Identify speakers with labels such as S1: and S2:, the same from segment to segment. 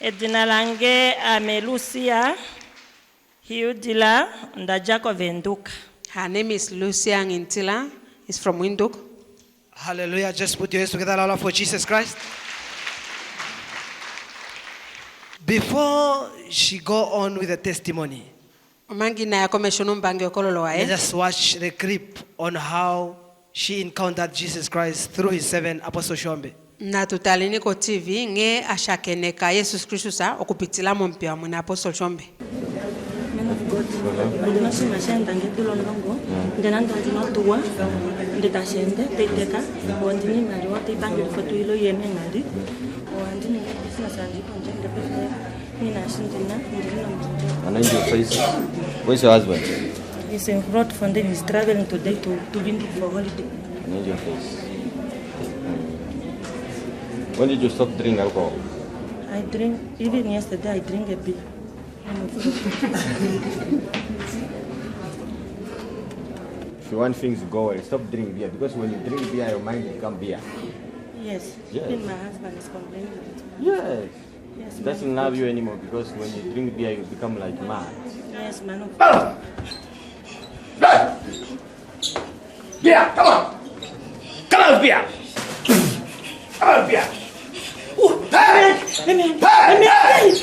S1: Edina lange Amelucia Hiudila Ndajako Venduka.
S2: Her name is Lucia Ngintila. Is from Windhoek.
S3: Hallelujah. Just put your hands together, Lord, for Jesus Christ. Before she go on with the testimony, let's just watch the clip on how she encountered Jesus Christ through his servant Apostle Shombe.
S2: Na tutalini ko TV nge ashakeneka Yesus Kristu sa okupitila mompia mwana Apostle Shombe.
S1: Man of God, ndina sima shenda ngetilo ndongo, ndina ndina tuwa, ndita shende, teteka, wandini mali wate bangi foto ilo yeme ngadi, wandini ngesina sanji konje ndepese, nina shindina, ndina mjinja.
S4: And your face. Where's your husband?
S1: He's in front from them. He's traveling today to Windhoek for holiday.
S4: And your face. When did you stop drinking alcohol?
S1: I drink, even yesterday I drink a beer.
S4: If you want things to go well, stop drinking beer. Because when you drink beer, your mind becomes beer.
S1: Yes.
S4: Yes.
S1: Even my husband is complaining with it.
S4: Yes.
S1: Yes,
S4: It doesn't love you anymore because when you drink beer, you become like mad.
S1: Yes, man of
S3: Beer, come on! Come on, beer! Come on, beer! Hey!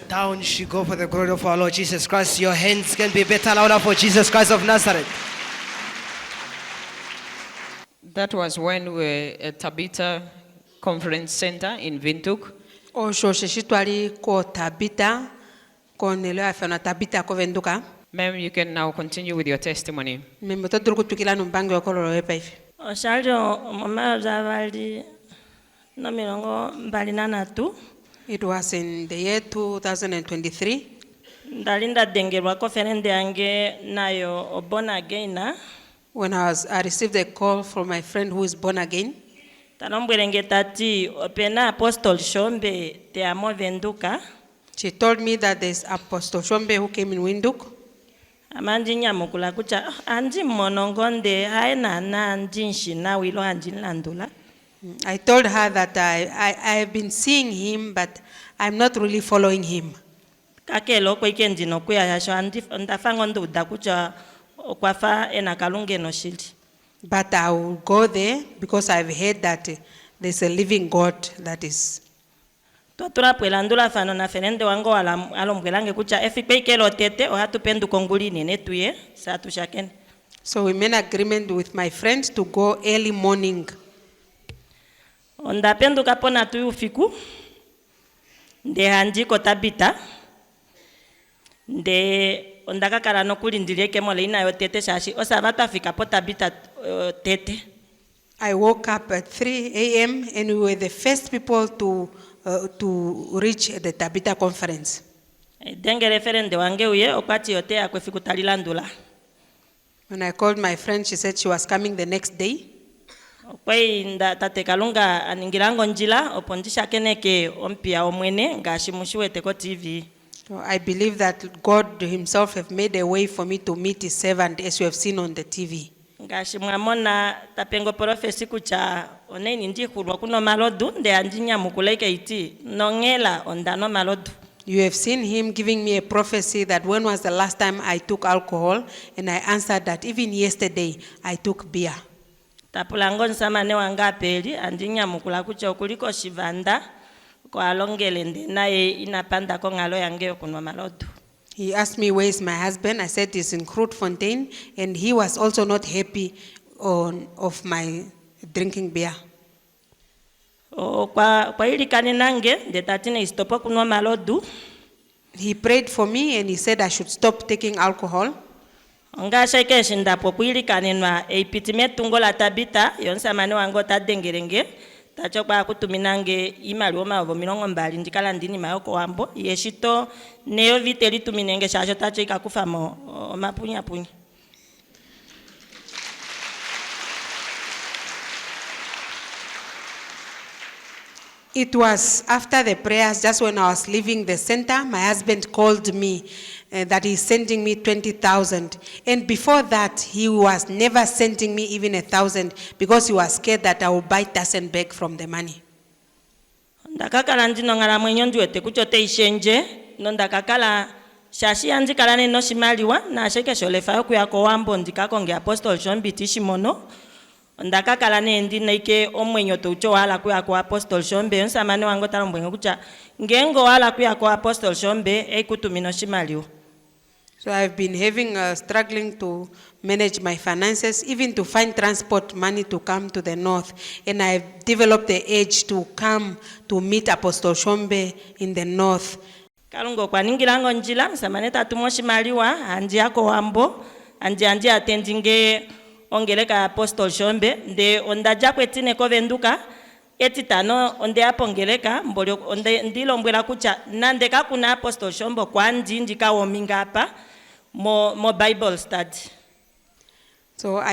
S3: Down she go for the glory of our Lord Jesus Christ. Your hands can be better louder for Jesus Christ of Nazareth.
S5: That was when we were at Tabitha Conference Center in Windhoek.
S2: Osho shishitwali ko Tabitha ko nelo afana Tabitha ko Windhoek.
S5: Ma'am, you can now continue with your testimony.
S2: Memboto kutukila numbango yokololo epa ifi.
S1: Oshaljo mama zavali no milongo mbali nanatu.
S2: It was in the year 2023.
S1: Ndalinda dengerwa konferende yange nayo born again.
S2: When I received a call from my friend who is born again.
S1: Tanombwelenge tati opena Apostle Shombe te amo Venduka.
S2: She told me that there's Apostle Shombe who came in Windhoek.
S1: Amanji nyamukula kucha anji monongonde haina na anji nshina wilo anji landula.
S2: I told her that I have been seeing him, but I'm not really following him.
S1: Kake loko ikendi no kuya yasho ndafango nduda kucha okwafa ena kalunge no shili.
S2: But I will go there because I've heard that there's a living God that is.
S1: Totura pelandula fano na ferende wango alombwelange kucha efikwe ikelo tete o hatu pendu konguli nene tuye sa tushaken.
S2: So we made agreement with my friends to go early morning.
S1: Onda pendu kapona tuyu fiku. Nde hanji ko Tabitha. Nde ondaka kala no kulindileke mole ina yo tete shashi osabata fika po Tabitha tete.
S2: I woke up at 3 a.m. and we were the first people to reach the Tabitha conference.
S1: Denge referende wange uye okwati yote akwe fiku talilandula.
S2: When I called my friend, she said she was coming the next day.
S1: Kwei nda tate kalunga aningirango njila opondisha keneke ompia omwene ngashimushiwe teko TV.
S2: So I believe that God himself have made a way for me to meet his servant as you have seen on the TV.
S1: Ngashimwamona tapengo profesi kucha oneni ndi kulwa kuno malodu nde anjinya mukuleke iti nongela ondano malodu.
S2: You have seen him giving me a prophecy that when was the last time I took alcohol, and I answered that even yesterday I took beer.
S1: Tapulango nsamane wanga peli anjinya mukula kucha okuliko shivanda kwa longele nde naye inapanda ko ngalo yange kunwa malodu.
S2: He asked me where is my husband. I said he's in Grootfontein, and he was also not happy of my drinking beer.
S1: Kwa ili kanenange nde tatine istopo kunwa malodu.
S2: He prayed for me and he said I should stop taking alcohol.
S1: Nga sheke shinda po kuili kanenwa eipitime tungo la Tabitha yonsamane wango tadengerenge tachokwa kutuminange imali omavo 20 ndikala ndini mayoko wambo yeshito neyo viteli tuminenge shasho tacho ikakufamo mapunyapunya.
S2: It was after the prayers, just when I was leaving the center, my husband called me that he's sending me 20,000. And before that, he was never sending me even 1,000 because he was scared that I would buy dozen bag from the money.
S1: Ndakakala ndino ngala mwenyo ndiwete kuchote ishenje, ndakakala shashi anzikala neno shimaliwa na sheke sholefa kuyako wambo ndikakonge Apostle Shombe tishimono. Ndakakala nendi naike omwenyo tucho wala kuyako Apostle Shombe yonsamane wango talombwengo kucha ngengo wala kuyako Apostle Shombe ekutumino shimaliwa.
S2: So I've been struggling to manage my finances, even to find transport money to come to the north. And I've developed the urge to come to meet Apostle Shombe in the north.
S1: Kalungo kwa ningilango njila, samane tatumoshi maliwa, anji yako wambo, anji atendinge ongeleka Apostle Shombe, nde ondaja kwetine kovenduka, etitano onde apongeleka, ndilo mbwela kucha, nandeka kuna Apostle Shombe kwa njika womingapa, mo Bible study.
S2: So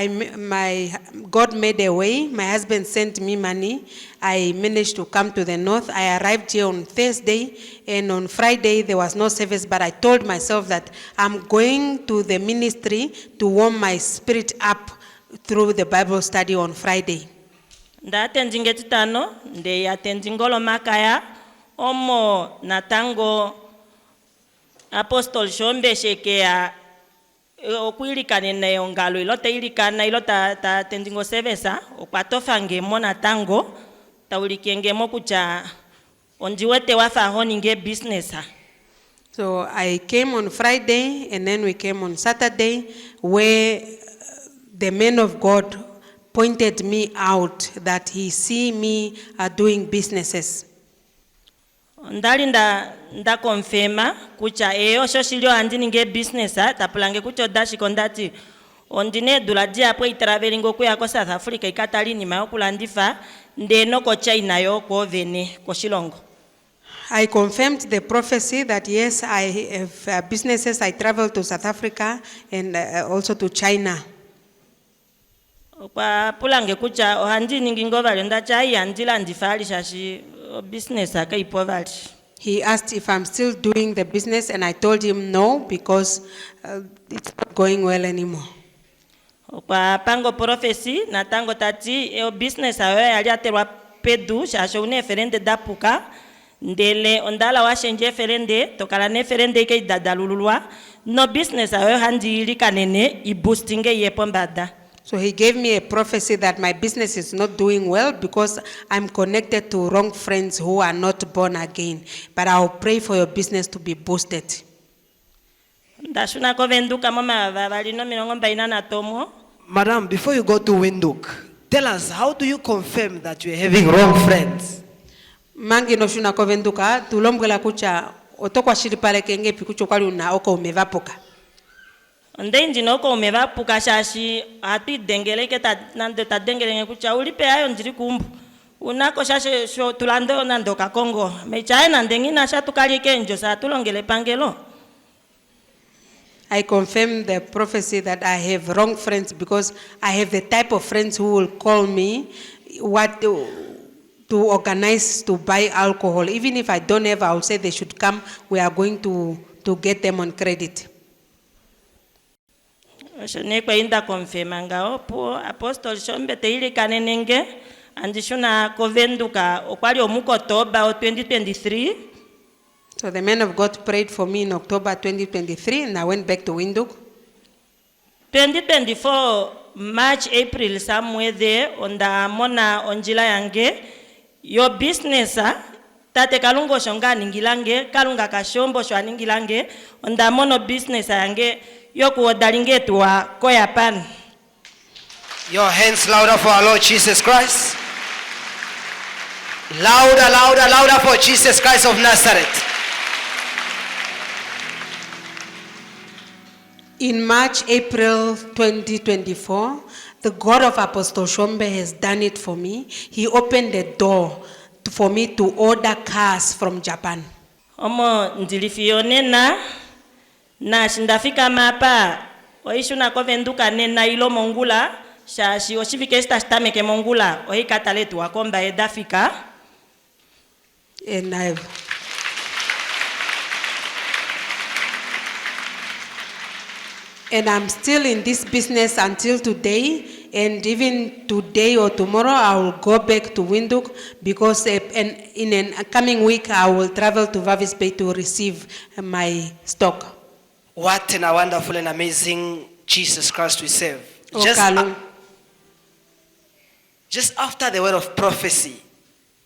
S2: God made a way. My husband sent me money. I managed to come to the north. I arrived here on Thursday, and on Friday there was no service, but I told myself that I'm going to the ministry to warm my spirit up through the Bible study on Friday.
S1: Ndatendinge titano, nde yatendingolo makaya, omo natango Apostle Shombe shekea okuilikane na yongalo ilota ilikana ilota tendingo sevesa okwatofa ngemo natango taulikengemo kucha onjiwete wafa honinge business.
S2: So I came on Friday and then we came on Saturday where the man of God pointed me out that he see me doing businesses.
S1: Ndali nda confirma kucha eyo shoshilio andini nge business tapulange kucho dashi kondati ondine dulaji apo traveling ku yako South Africa ikatali ni mayo kulandifa ndeno ko China yo ko vene ko shilongo.
S2: I confirmed the prophecy that yes, I have businesses. I travel to South Africa and also to China.
S1: Kwa pulange kucha ohandini ngingovale ndacha yandila ndifali shashi business akaipovali.
S2: He asked if I'm still doing the business and I told him no because it's not going well anymore.
S1: Kwa pango prophecy na tango tati business ayo yali aterwa pedu shasho une ferende dapuka ndele ondala washenje ferende tokala ne ferende ke dadalulwa no business ayo handili kanene I boostinge yepombada.
S2: So he gave me a prophecy that my business is not doing well because I'm connected to wrong friends who are not born again. But I'll pray for your business to be boosted.
S3: Madam, before you go to Windhoek, tell us, how do you confirm that you're having wrong friends?
S2: Mangi no shuna ko Windhoek tulombwela kucha otokwa shiri pale kenge pikucho kwali una oko umevapoka.
S1: Ndenji noko umevapuka shashi ati dengeleke nando tadengelenge kucha ulipe ayo njiri kumbu unako shashi sho tulando nando kakongo mechae nandengina shatukalike njo sa tulongele pangelo.
S2: I confirm the prophecy that I have wrong friends because I have the type of friends who will call me to organize to buy alcohol. Even if I don't have, I will say they should come. We are going to get them on credit.
S1: Shonekwa inda confirma ngao po Apostle Shombe teili kanenenge andishuna kovenduka okwali omuko October 2023.
S2: So the man of God prayed for me in October 2023 and I went back to Windhoek.
S1: 2024 March April somewhere there onda mona onjila yange your business tate kalungo shonga ningilange kalunga kashombo shwa ningilange onda mono business yange yoku odalingetu wa koyapan.
S3: Your hands louder for our Lord Jesus Christ. Louder, louder, louder for Jesus Christ of Nazareth.
S2: In March, April 2024, The God of Apostle Shombe has done it for me. He opened the door for me to order cars from Japan.
S1: Omo ndilifio nena na shindafika mapa oishuna kovenduka nena ilo mongula shashi oshifike stameke mongula oikataletu wakomba edafika.
S2: And I'm still in this business until today, and even today or tomorrow I will go back to Windhoek because in a coming week I will travel to Walvis Bay to receive my stock.
S3: What a wonderful and amazing Jesus Christ we serve. Just after the word of prophecy,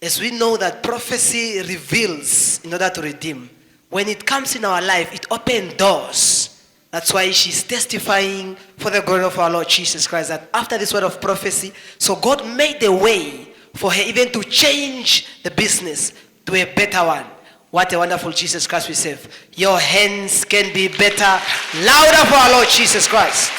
S3: as we know that prophecy reveals in order to redeem. When it comes in our life, it opens doors. That's why she's testifying for the glory of our Lord Jesus Christ, that after this word of prophecy, so God made a way for her even to change the business to a better one. What a wonderful Jesus Christ we serve. Your hands can be better, louder for our Lord Jesus Christ.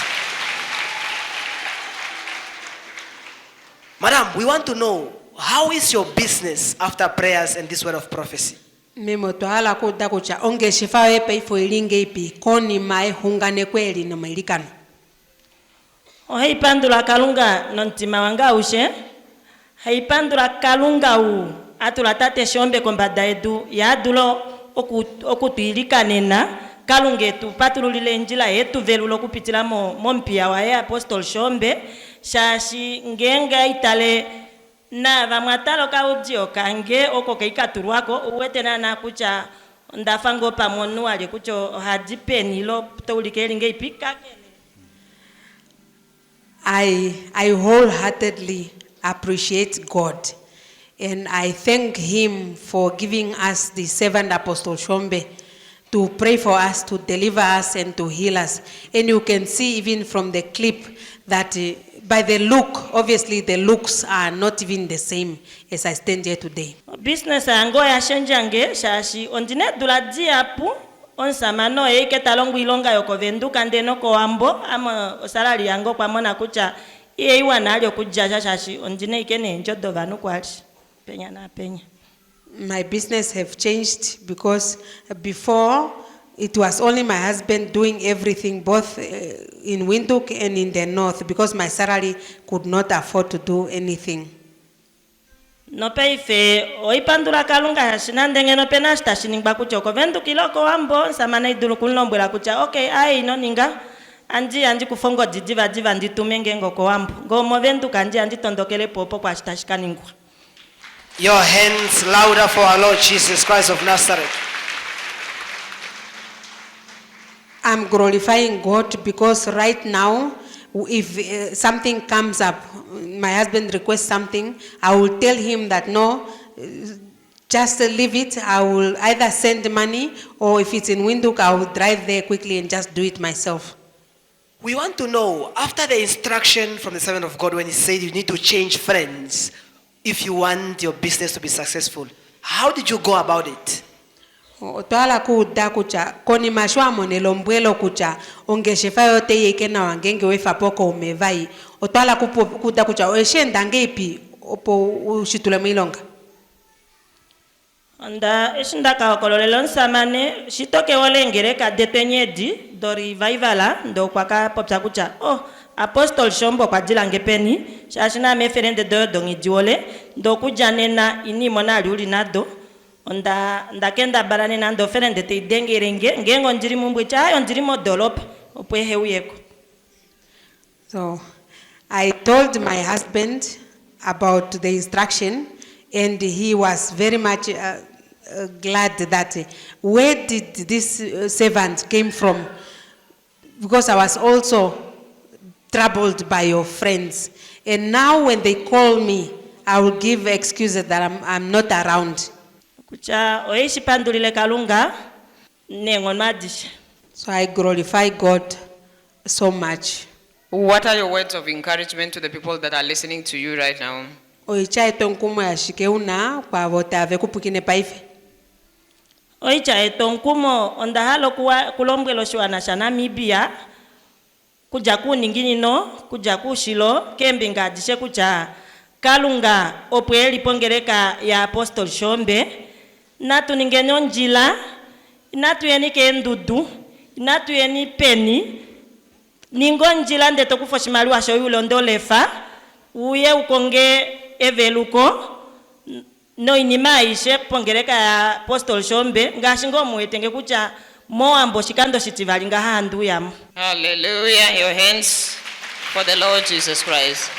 S3: Madam, we want to know, how is your business after prayers and this word of prophecy?
S2: Memo tohala kuda kucha onge shifawe pe ifo ilinge ipi koni mai hungane kweli no mailikano.
S1: Haipandula kalunga nontima wanga ushe. Haipandula kalunga u atula tate Shombe kombada edu ya dulo okutuilika nena kalunge tu patululile njila yetu velulo kupitila mompia wa Apostle Shombe shashi ngenga itale na vamwatalo kaudio kange oko keikaturwako uwetena na kucha ndafango pamonu ali kucho hadipeni lo taulikeli ngeipika kene.
S2: I wholeheartedly appreciate God, and I thank Him for giving us the servant Apostle Shombe to pray for us, to deliver us, and to heal us. And you can see even from the clip that by the look, obviously the looks are not even the same as I stand here today.
S1: Business ango ya shenjange shashi ondine dulaji apu onsamano eke talongu ilonga yoko venduka ndeno ko ambo ama salari yango kwa mona kucha iye iwa nalyo kujaja shashi ondine ikene njodo vanu kwali penya na penya.
S2: My business have changed because before it was only my husband doing everything, both in Windhoek and in the north, because my salary could not afford to do anything.
S1: No peife oipandula kalunga shinandenge no pena stashiningba kuchoko vendu kiloko ambo samana idulu kunlombwela kucha okay ai no ninga anji kufongo diva nditumenge ngoko ambo ngomo vendu kanji anji tondokele popo kwa stashikaningwa.
S3: Your hands louder for our Lord Jesus Christ of Nazareth.
S2: I'm glorifying God because right now, if something comes up, my husband requests something, I will tell him that no, just leave it. I will either send money, or if it's in Windhoek, I will drive there quickly and just do it myself.
S3: We want to know, after the instruction from the servant of God when he said you need to change friends if you want your business to be successful, how did you go about it?
S2: Otwala kuda kucha koni mashwa monelo mbwelo kucha ongeshefa yote yeke na wangenge wefa poko umevai otwala kuda kucha oeshenda ngepi opo ushitule milonga
S1: Onda eshinda ka kololelo nsamane shitoke wolengere ka detenyedi dori vaivala ndo kwaka popsa kucha Apostle Shombo kwa jilange peni shashina meferende do dongi jiole ndo kujanena ini mona liuli nado ndakenda barani na ndo ferende te dengerenge ngengo njiri mumbwe chayo njiri modolop opwehe uyeko.
S2: So I told my husband about the instruction, and he was very much glad that where did this servant came from, because I was also troubled by your friends, and now when they call me I will give excuses that I'm not around.
S1: Kucha oishi pandulile kalunga nengon madish.
S2: So I glorify God so much.
S5: What are your words of encouragement to the people that are listening to you right now?
S1: Oicha etonkumo ondahalo kulombwelo shwana sha Namibia kuja kuningini no kuja kushilo kembi ngadishe kuja kalunga opweli pongereka ya Apostle Shombe natu ningenyo njila natu yeni kendudu natu yeni peni ningo njila ndeto kufoshimali wa shoyu londolefa uye ukonge eveluko no inimaishe pongereka ya Apostle Shombe ngashingo muetenge kucha moambo shikando shitivali nga handu yamu.
S5: Hallelujah. Your hands for the Lord Jesus Christ.